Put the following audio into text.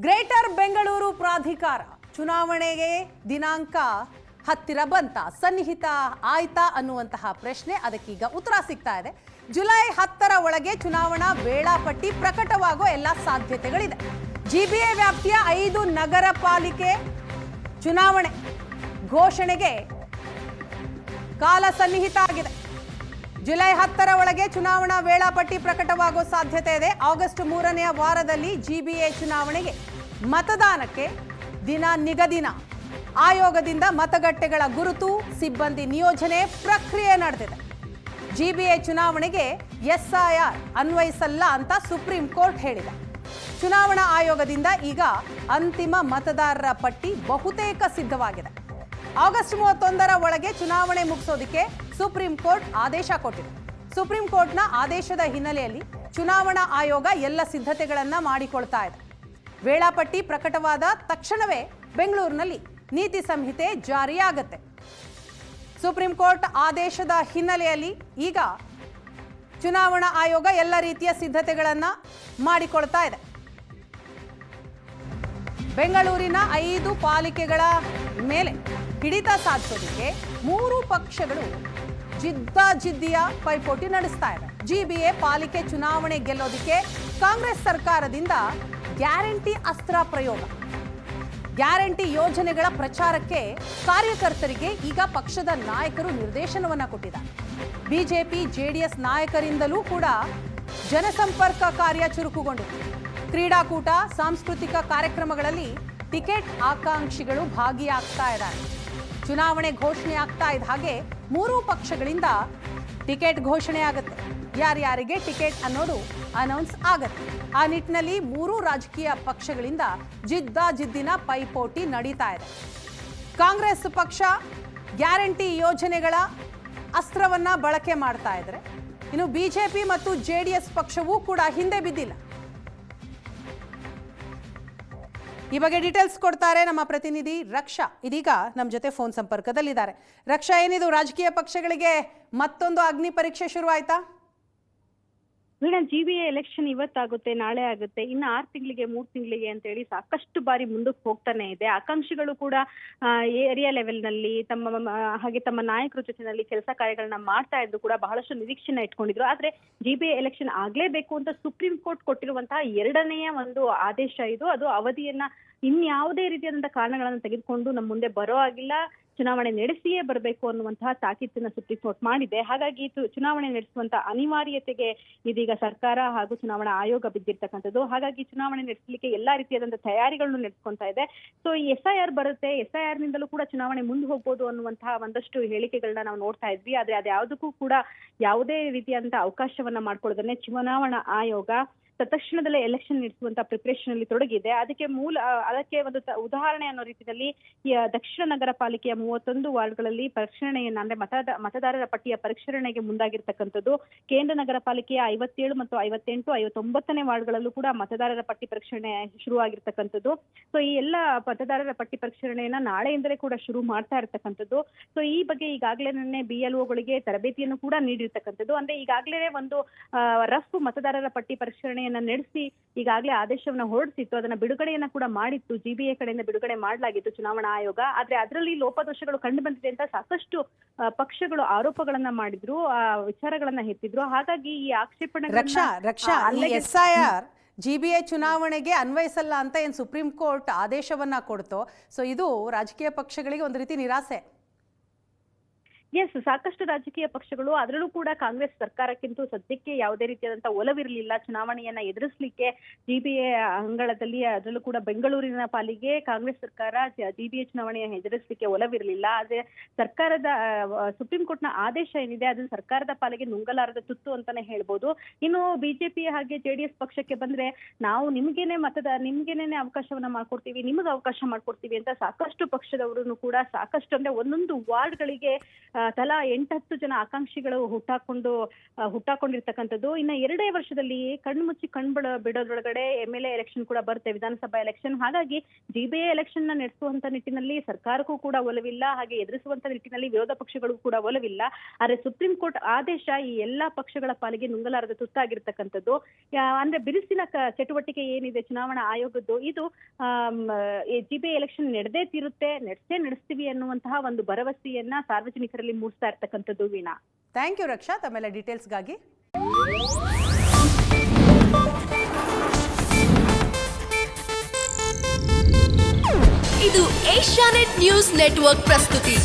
Greater Bengaluru ಪ್ರಾಧಿಕಾರ ಚುನಾವಣೆಗೆ ದಿನಾಂಕ ಹತ್ತಿರ ಬಂತ, ಸನ್ನಿಹಿತ ಆಯ್ತಾ ಅನ್ನುವಂತಹ ಪ್ರಶ್ನೆ, ಅದಕ್ಕೀಗ ಉತ್ತರ ಸಿಗ್ತಾ ಇದೆ. ಜುಲೈ 10ರ ಒಳಗೆ ಚುನಾವಣಾ ವೇಳಾಪಟ್ಟಿ ಪ್ರಕಟವಾಗುವ ಎಲ್ಲ ಸಾಧ್ಯತೆಗಳಿದೆ. ಜಿಬಿಎ ವ್ಯಾಪ್ತಿಯ 5 ನಗರ ಪಾಲಿಕೆ ಚುನಾವಣೆ ಘೋಷಣೆಗೆ ಕಾಲ ಸನ್ನಿಹಿತ ಆಗಿದೆ. ಜುಲೈ 10ರ ಒಳಗೆ ಚುನಾವಣಾ ವೇಳಾಪಟ್ಟಿ ಪ್ರಕಟವಾಗುವ ಸಾಧ್ಯತೆ ಇದೆ. ಆಗಸ್ಟ್ 3ನೇ ವಾರದಲ್ಲಿ ಜಿಬಿಎ ಚುನಾವಣೆಗೆ ಮತದಾನಕ್ಕೆ ದಿನ ನಿಗದಿನ ಆಯೋಗದಿಂದ ಮತಗಟ್ಟೆಗಳ ಗುರುತು, ಸಿಬ್ಬಂದಿ ನಿಯೋಜನೆ ಪ್ರಕ್ರಿಯೆ ನಡೆದಿದೆ. ಜಿಬಿಎ ಚುನಾವಣೆಗೆ ಎಸ್ಐಆರ್ ಅನ್ವಯಿಸಲ್ಲ ಅಂತ ಸುಪ್ರೀಂ ಕೋರ್ಟ್ ಹೇಳಿದೆ. ಚುನಾವಣಾ ಆಯೋಗದಿಂದ ಈಗ ಅಂತಿಮ ಮತದಾರರ ಪಟ್ಟಿ ಬಹುತೇಕ ಸಿದ್ಧವಾಗಿದೆ. ಆಗಸ್ಟ್ 31ರ ಒಳಗೆ ಚುನಾವಣೆ ಮುಗಿಸೋದಕ್ಕೆ ಸುಪ್ರೀಂ ಕೋರ್ಟ್ ಆದೇಶ ಕೊಟ್ಟಿದೆ. ಸುಪ್ರೀಂ ಕೋರ್ಟ್ನ ಆದೇಶದ ಹಿನ್ನೆಲೆಯಲ್ಲಿ ಚುನಾವಣಾ ಆಯೋಗ ಎಲ್ಲ ಸಿದ್ಧತೆಗಳನ್ನು ಮಾಡಿಕೊಳ್ತಾ ಇದೆ. ವೇಳಾಪಟ್ಟಿ ಪ್ರಕಟವಾದ ತಕ್ಷಣವೇ ಬೆಂಗಳೂರಿನಲ್ಲಿ ನೀತಿ ಸಂಹಿತೆ ಜಾರಿಯಾಗುತ್ತೆ. ಸುಪ್ರೀಂ ಕೋರ್ಟ್ ಆದೇಶದ ಹಿನ್ನೆಲೆಯಲ್ಲಿ ಈಗ ಚುನಾವಣಾ ಆಯೋಗ ಎಲ್ಲ ರೀತಿಯ ಸಿದ್ಧತೆಗಳನ್ನು ಮಾಡಿಕೊಳ್ತಾ ಇದೆ. ಬೆಂಗಳೂರಿನ 5 ಪಾಲಿಕೆಗಳ ಮೇಲೆ ಹಿಡಿತ ಸಾಧಿಸೋದಕ್ಕೆ 3 ಪಕ್ಷಗಳು ಜಿದ್ದಾಜಿದ್ದಿಯ ಪೈಪೋಟಿ ನಡೆಸ್ತಾ ಇದೆ. ಜಿಬಿಎ ಪಾಲಿಕೆ ಚುನಾವಣೆ ಗೆಲ್ಲೋದಕ್ಕೆ ಕಾಂಗ್ರೆಸ್ ಸರ್ಕಾರದಿಂದ ಗ್ಯಾರಂಟಿ ಅಸ್ತ್ರ ಪ್ರಯೋಗ. ಗ್ಯಾರಂಟಿ ಯೋಜನೆಗಳ ಪ್ರಚಾರಕ್ಕೆ ಕಾರ್ಯಕರ್ತರಿಗೆ ಈಗ ಪಕ್ಷದ ನಾಯಕರು ನಿರ್ದೇಶನವನ್ನ ಕೊಟ್ಟಿದ್ದಾರೆ. ಬಿಜೆಪಿ ಜೆಡಿಎಸ್ ನಾಯಕರಿಂದಲೂ ಕೂಡ ಜನಸಂಪರ್ಕ ಕಾರ್ಯ ಚುರುಕುಗೊಂಡಿದೆ. ಕ್ರೀಡಾಕೂಟ, ಸಾಂಸ್ಕೃತಿಕ ಕಾರ್ಯಕ್ರಮಗಳಲ್ಲಿ ಟಿಕೆಟ್ ಆಕಾಂಕ್ಷಿಗಳು ಭಾಗಿಯಾಗ್ತಾ ಇದ್ದಾರೆ. ಚುನಾವಣೆ ಘೋಷಣೆ ಆಗ್ತಾ ಇದ್ದ ಹಾಗೆ 3 ಪಕ್ಷಗಳಿಂದ ಟಿಕೆಟ್ ಘೋಷಣೆ ಆಗುತ್ತೆ. ಯಾರ್ಯಾರಿಗೆ ಟಿಕೆಟ್ ಅನ್ನೋದು ಅನೌನ್ಸ್ ಆಗುತ್ತೆ. ಆ ನಿಟ್ಟಿನಲ್ಲಿ 3 ರಾಜಕೀಯ ಪಕ್ಷಗಳಿಂದ ಜಿದ್ದಾಜಿದ್ದಿನ ಪೈಪೋಟಿ ನಡೀತಾ ಇದೆ. ಕಾಂಗ್ರೆಸ್ ಪಕ್ಷ ಗ್ಯಾರಂಟಿ ಯೋಜನೆಗಳ ಅಸ್ತ್ರವನ್ನ ಬಳಕೆ ಮಾಡ್ತಾ ಇದ್ರೆ, ಇನ್ನು ಬಿಜೆಪಿ ಮತ್ತು ಜೆಡಿಎಸ್ ಪಕ್ಷವೂ ಕೂಡ ಹಿಂದೆ ಬಿದ್ದಿಲ್ಲ. ಈ ಬಗ್ಗೆ ಡೀಟೇಲ್ಸ್ ಕೊಡ್ತಾರೆ ನಮ್ಮ ಪ್ರತಿನಿಧಿ ರಕ್ಷಾ. ಇದೀಗ ನಮ್ಮ ಜೊತೆ ಫೋನ್ ಸಂಪರ್ಕದಲ್ಲಿದ್ದಾರೆ. ರಕ್ಷಾ, ಏನಿದು ರಾಜಕೀಯ ಪಕ್ಷಗಳಿಗೆ ಮತ್ತೊಂದು ಅಗ್ನಿ ಪರೀಕ್ಷೆ ಶುರು ಆಯ್ತಾ? ವೀಣಾ, ಜಿಬಿಎ ಎಲೆಕ್ಷನ್ ಇವತ್ತಾಗುತ್ತೆ, ನಾಳೆ ಆಗುತ್ತೆ, ಇನ್ನು 6 ತಿಂಗಳಿಗೆ 3 ತಿಂಗಳಿಗೆ ಅಂತ ಹೇಳಿ ಸಾಕಷ್ಟು ಬಾರಿ ಮುಂದಕ್ಕೆ ಹೋಗ್ತಾನೆ ಇದೆ. ಆಕಾಂಕ್ಷಿಗಳು ಕೂಡ ಏರಿಯಾ ಲೆವೆಲ್ ನಲ್ಲಿ ತಮ್ಮ ನಾಯಕರ ಜೊತೆನಲ್ಲಿ ಕೆಲಸ ಕಾರ್ಯಗಳನ್ನ ಮಾಡ್ತಾ ಇದ್ರು ಕೂಡ ಬಹಳಷ್ಟು ನಿರೀಕ್ಷೆನ ಇಟ್ಕೊಂಡಿದ್ರು. ಆದ್ರೆ ಜಿಬಿಎ ಎಲೆಕ್ಷನ್ ಆಗ್ಲೇಬೇಕು ಅಂತ ಸುಪ್ರೀಂ ಕೋರ್ಟ್ ಕೊಟ್ಟಿರುವಂತಹ 2ನೆಯ ಒಂದು ಆದೇಶ ಇದು. ಅದು ಅವಧಿಯನ್ನ ಇನ್ಯಾವುದೇ ರೀತಿಯಾದಂತಹ ಕಾರಣಗಳನ್ನು ತೆಗೆದುಕೊಂಡು ನಮ್ಮ ಮುಂದೆ ಬರೋ ಆಗಿಲ್ಲ, ಚುನಾವಣೆ ನಡೆಸಿಯೇ ಬರಬೇಕು ಅನ್ನುವಂತಹ ತಾಕೀತನ್ನ ಸುಪ್ರೀಂ ಕೋರ್ಟ್ ಮಾಡಿದೆ. ಹಾಗಾಗಿ ಚುನಾವಣೆ ನಡೆಸುವಂತಹ ಅನಿವಾರ್ಯತೆಗೆ ಇದೀಗ ಸರ್ಕಾರ ಹಾಗೂ ಚುನಾವಣಾ ಆಯೋಗ ಬಿದ್ದಿರ್ತಕ್ಕಂಥದ್ದು. ಹಾಗಾಗಿ ಚುನಾವಣೆ ನಡೆಸಲಿಕ್ಕೆ ಎಲ್ಲಾ ರೀತಿಯಾದಂತಹ ತಯಾರಿಗಳನ್ನು ನಡೆಸ್ಕೊಂತಾ ಇದೆ. ಸೊ ಈ ಎಸ್ಐಆರ್ ಬರುತ್ತೆ, ಎಸ್ಐಆರ್ ನಿಂದಲೂ ಕೂಡ ಚುನಾವಣೆ ಮುಂದೆ ಹೋಗ್ಬೋದು ಅನ್ನುವಂತಹ ಒಂದಷ್ಟು ಹೇಳಿಕೆಗಳನ್ನ ನಾವು ನೋಡ್ತಾ ಇದ್ವಿ. ಆದ್ರೆ ಅದ್ಯಾವುದಕ್ಕೂ ಕೂಡ ಯಾವುದೇ ರೀತಿಯಾದಂತಹ ಅವಕಾಶವನ್ನ ಮಾಡ್ಕೊಳ್ಳೋದನ್ನೇ ಚುನಾವಣಾ ಆಯೋಗ ತತ್ಕ್ಷಣದಲ್ಲೇ ಎಲೆಕ್ಷನ್ ನಡೆಸುವಂತ ಪ್ರಿಪರೇಷನ್ ಅಲ್ಲಿ ತೊಡಗಿದೆ. ಅದಕ್ಕೆ ಒಂದು ಉದಾಹರಣೆ ಅನ್ನೋ ರೀತಿಯಲ್ಲಿ ದಕ್ಷಿಣ ನಗರ ಪಾಲಿಕೆಯ 31 ವಾರ್ಡ್ಗಳಲ್ಲಿ ಪರಿಷ್ಕರಣೆಯನ್ನ, ಅಂದ್ರೆ ಮತದಾರರ ಪಟ್ಟಿಯ ಪರಿಷ್ಕರಣೆಗೆ ಮುಂದಾಗಿರ್ತಕ್ಕಂಥದ್ದು. ಕೇಂದ್ರ ನಗರ ಪಾಲಿಕೆಯ 57 ಮತ್ತು 58, 59ನೇ ವಾರ್ಡ್ಗಳಲ್ಲೂ ಕೂಡ ಮತದಾರರ ಪಟ್ಟಿ ಪರಿಷ್ಕರಣೆ ಶುರುವಾಗಿರ್ತಕ್ಕಂಥದ್ದು. ಸೊ ಈ ಎಲ್ಲ ಮತದಾರರ ಪಟ್ಟಿ ಪರಿಷ್ಕರಣೆಯನ್ನ ನಾಳೆಯಿಂದಲೇ ಕೂಡ ಶುರು ಮಾಡ್ತಾ ಇರ್ತಕ್ಕಂಥದ್ದು. ಸೊ ಈ ಬಗ್ಗೆ ಈಗಾಗಲೇ BLOಗಳಿಗೆ ತರಬೇತಿಯನ್ನು ಕೂಡ ನೀಡಿರ್ತಕ್ಕಂಥದ್ದು. ಅಂದ್ರೆ ಈಗಾಗಲೇ ಒಂದು ರಫ್ ಮತದಾರರ ಪಟ್ಟಿ ಪರಿಷ್ಕರಣೆ ನಡೆಸಿ ಈಗಾಗಲೇ ಆದೇಶವನ್ನ ಹೊರಡಿಸಿತ್ತು. ಅದನ್ನ ಬಿಡುಗಡೆಯನ್ನ ಕೂಡ ಮಾಡಿತ್ತು, ಜಿಬಿಎ ಕಡೆಯಿಂದ ಬಿಡುಗಡೆ ಮಾಡಲಾಗಿತ್ತು ಚುನಾವಣಾ ಆಯೋಗ. ಆದ್ರೆ ಅದರಲ್ಲಿ ಲೋಪದೋಷಗಳು ಕಂಡು ಬಂದಿದೆ ಅಂತ ಸಾಕಷ್ಟು ಪಕ್ಷಗಳು ಆರೋಪಗಳನ್ನ ಮಾಡಿದ್ರು, ವಿಚಾರಗಳನ್ನ ಎತ್ತಿದ್ರು. ಹಾಗಾಗಿ ಈ ಆಕ್ಷೇಪಣೆ ಎಸ್ಐಆರ್ ಜಿಬಿಎ ಚುನಾವಣೆಗೆ ಅನ್ವಯಿಸಲ್ಲ ಅಂತ ಏನ್ ಸುಪ್ರೀಂ ಕೋರ್ಟ್ ಆದೇಶವನ್ನ ಕೊಡ್ತೋ, ಸೊ ಇದು ರಾಜಕೀಯ ಪಕ್ಷಗಳಿಗೆ ಒಂದು ರೀತಿ ನಿರಾಸೆ. ಸಾಕಷ್ಟು ರಾಜಕೀಯ ಪಕ್ಷಗಳು, ಅದರಲ್ಲೂ ಕೂಡ ಕಾಂಗ್ರೆಸ್ ಸರ್ಕಾರಕ್ಕಿಂತ ಸದ್ಯಕ್ಕೆ ಯಾವುದೇ ರೀತಿಯಾದಂತಹ ಒಲವಿರಲಿಲ್ಲ ಚುನಾವಣೆಯನ್ನ ಎದುರಿಸಲಿಕ್ಕೆ. ಜಿಬಿಎ ಅಂಗಳದಲ್ಲಿ, ಅದರಲ್ಲೂ ಕೂಡ ಬೆಂಗಳೂರಿನ ಪಾಲಿಗೆ ಕಾಂಗ್ರೆಸ್ ಸರ್ಕಾರ ಜಿಬಿಎ ಚುನಾವಣೆಯನ್ನು ಎದುರಿಸಲಿಕ್ಕೆ ಒಲವಿರಲಿಲ್ಲ. ಆದ್ರೆ ಸರ್ಕಾರದ ಸುಪ್ರೀಂ ಕೋರ್ಟ್ನ ಆದೇಶ ಏನಿದೆ ಅದನ್ನ ಸರ್ಕಾರದ ಪಾಲಿಗೆ ನುಂಗಲಾರದ ತುತ್ತು ಅಂತಾನೆ ಹೇಳ್ಬೋದು. ಇನ್ನು ಬಿಜೆಪಿ ಹಾಗೆ ಜೆಡಿಎಸ್ ಪಕ್ಷಕ್ಕೆ ಬಂದ್ರೆ, ನಾವು ನಿಮ್ಗೇನೆ ಅವಕಾಶವನ್ನ ಮಾಡ್ಕೊಡ್ತೀವಿ, ನಿಮಗೆ ಅವಕಾಶ ಮಾಡ್ಕೊಡ್ತೀವಿ ಅಂತ ಸಾಕಷ್ಟು ಪಕ್ಷದವರು ಕೂಡ ಸಾಕಷ್ಟು, ಅಂದ್ರೆ ಒಂದೊಂದು ವಾರ್ಡ್ಗಳಿಗೆ ತಲಾ 8-10 ಜನ ಆಕಾಂಕ್ಷಿಗಳು ಹುಟ್ಟಾಕೊಂಡಿರ್ತಕ್ಕಂಥದ್ದು. ಇನ್ನ 2 ವರ್ಷದಲ್ಲಿ ಕಣ್ಮುಚ್ಚಿ ಬಿಡೋದ್ರೊಳಗಡೆ MLA ಎಲೆಕ್ಷನ್ ಕೂಡ ಬರುತ್ತೆ, ವಿಧಾನಸಭಾ ಎಲೆಕ್ಷನ್. ಹಾಗಾಗಿ GBA ಎಲೆಕ್ಷನ್ ನ ನಡೆಸುವಂತ ನಿಟ್ಟಿನಲ್ಲಿ ಸರ್ಕಾರಕ್ಕೂ ಕೂಡ ಒಲವಿಲ್ಲ, ಹಾಗೆ ಎದುರಿಸುವಂತ ನಿಟ್ಟಿನಲ್ಲಿ ವಿರೋಧ ಪಕ್ಷಗಳು ಕೂಡ ಒಲವಿಲ್ಲ. ಆದ್ರೆ ಸುಪ್ರೀಂ ಕೋರ್ಟ್ ಆದೇಶ ಈ ಎಲ್ಲಾ ಪಕ್ಷಗಳ ಪಾಲಿಗೆ ನುಂಗಲಾರದ ತುತ್ತಾಗಿರ್ತಕ್ಕಂಥದ್ದು. ಅಂದ್ರೆ ಬಿರುಸಿನ ಚಟುವಟಿಕೆ ಏನಿದೆ ಚುನಾವಣಾ ಆಯೋಗದ್ದು, ಇದು GBA ಎಲೆಕ್ಷನ್ ನಡೆಸ್ತೀವಿ ಅನ್ನುವಂತಹ ಒಂದು ಭರವಸೆಯನ್ನ ಸಾರ್ವಜನಿಕರಲ್ಲಿ ಮೂಡಿಸ್ತಾ ಇರ್ತಕ್ಕಂಥದ್ದು. ವೀಣಾ, ಥ್ಯಾಂಕ್ ಯು ರಕ್ಷಾ, ತಮ್ಮೆಲ್ಲ ಡೀಟೇಲ್ಸ್ಗಾಗಿ. ಇದು ಏಷ್ಯಾನೆಟ್ ನ್ಯೂಸ್ ನೆಟ್ವರ್ಕ್ ಪ್ರಸ್ತುತಿ.